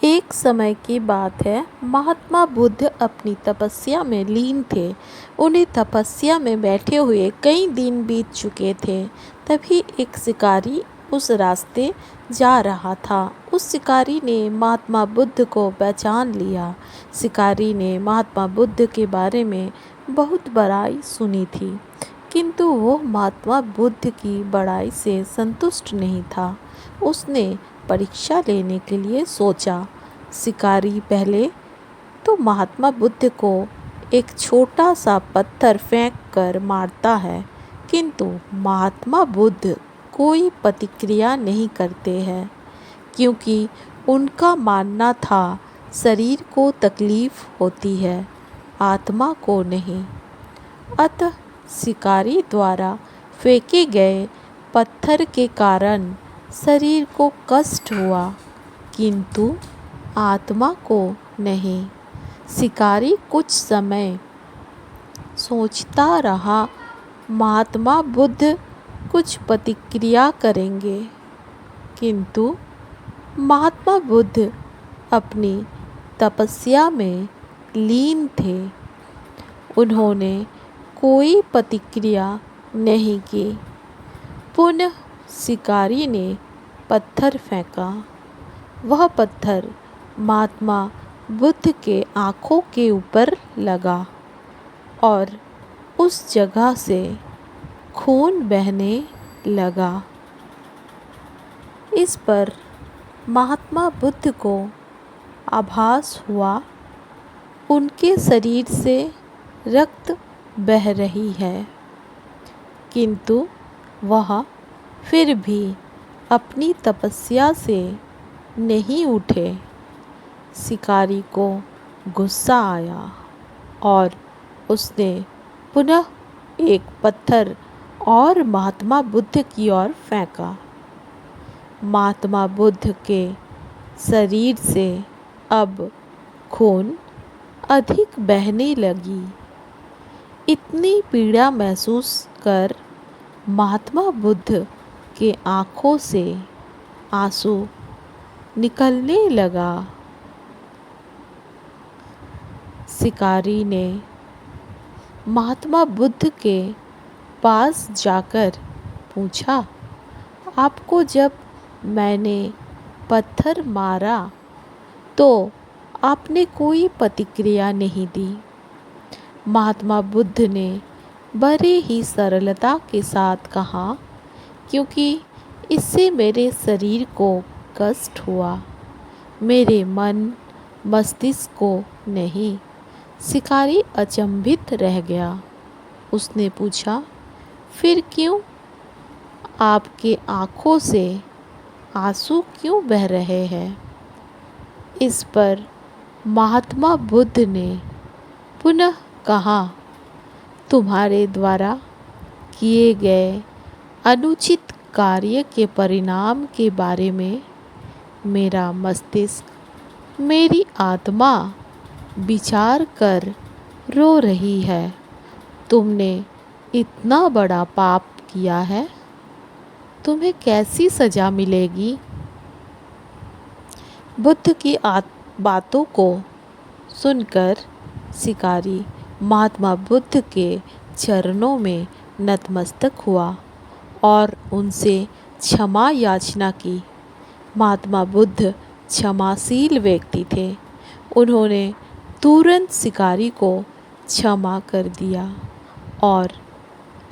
एक समय की बात है। महात्मा बुद्ध अपनी तपस्या में लीन थे। उन्हें तपस्या में बैठे हुए कई दिन बीत चुके थे। तभी एक शिकारी उस रास्ते जा रहा था। उस शिकारी ने महात्मा बुद्ध को पहचान लिया। शिकारी ने महात्मा बुद्ध के बारे में बहुत बड़ाई सुनी थी, किंतु वो महात्मा बुद्ध की बड़ाई से संतुष्ट नहीं था। उसने परीक्षा लेने के लिए सोचा। शिकारी पहले तो महात्मा बुद्ध को एक छोटा सा पत्थर फेंक कर मारता है, किंतु महात्मा बुद्ध कोई प्रतिक्रिया नहीं करते हैं, क्योंकि उनका मानना था शरीर को तकलीफ होती है, आत्मा को नहीं। अतः शिकारी द्वारा फेंके गए पत्थर के कारण शरीर को कष्ट हुआ, किंतु आत्मा को नहीं। शिकारी कुछ समय सोचता रहा, महात्मा बुद्ध कुछ प्रतिक्रिया करेंगे, किंतु महात्मा बुद्ध अपनी तपस्या में लीन थे। उन्होंने कोई प्रतिक्रिया नहीं की। पुनः शिकारी ने पत्थर फेंका। वह पत्थर महात्मा बुद्ध के आँखों के ऊपर लगा और उस जगह से खून बहने लगा। इस पर महात्मा बुद्ध को आभास हुआ, उनके शरीर से रक्त बह रही है, किंतु वह फिर भी अपनी तपस्या से नहीं उठे। शिकारी को गुस्सा आया और उसने पुनः एक पत्थर और महात्मा बुद्ध की ओर फेंका। महात्मा बुद्ध के शरीर से अब खून अधिक बहने लगी। इतनी पीड़ा महसूस कर महात्मा बुद्ध के आँखों से आंसू निकलने लगा। शिकारी ने महात्मा बुद्ध के पास जाकर पूछा, आपको जब मैंने पत्थर मारा तो आपने कोई प्रतिक्रिया नहीं दी। महात्मा बुद्ध ने बड़े ही सरलता के साथ कहा, क्योंकि इससे मेरे शरीर को कष्ट हुआ, मेरे मन मस्तिष्क को नहीं। शिकारी अचंभित रह गया। उसने पूछा, फिर क्यों? आपके आँखों से आंसू क्यों बह रहे हैं? इस पर महात्मा बुद्ध ने पुनः कहा, तुम्हारे द्वारा किए गए अनुचित कार्य के परिणाम के बारे में मेरा मस्तिष्क, मेरी आत्मा विचार कर रो रही है। तुमने इतना बड़ा पाप किया है, तुम्हें कैसी सज़ा मिलेगी? बुद्ध की बातों को सुनकर शिकारी महात्मा बुद्ध के चरणों में नतमस्तक हुआ और उनसे क्षमा याचना की। महात्मा बुद्ध क्षमाशील व्यक्ति थे। उन्होंने तुरंत शिकारी को क्षमा कर दिया और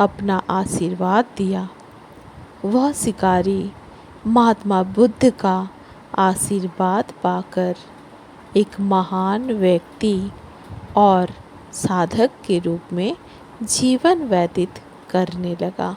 अपना आशीर्वाद दिया। वह शिकारी महात्मा बुद्ध का आशीर्वाद पाकर एक महान व्यक्ति और साधक के रूप में जीवन व्यतीत करने लगा।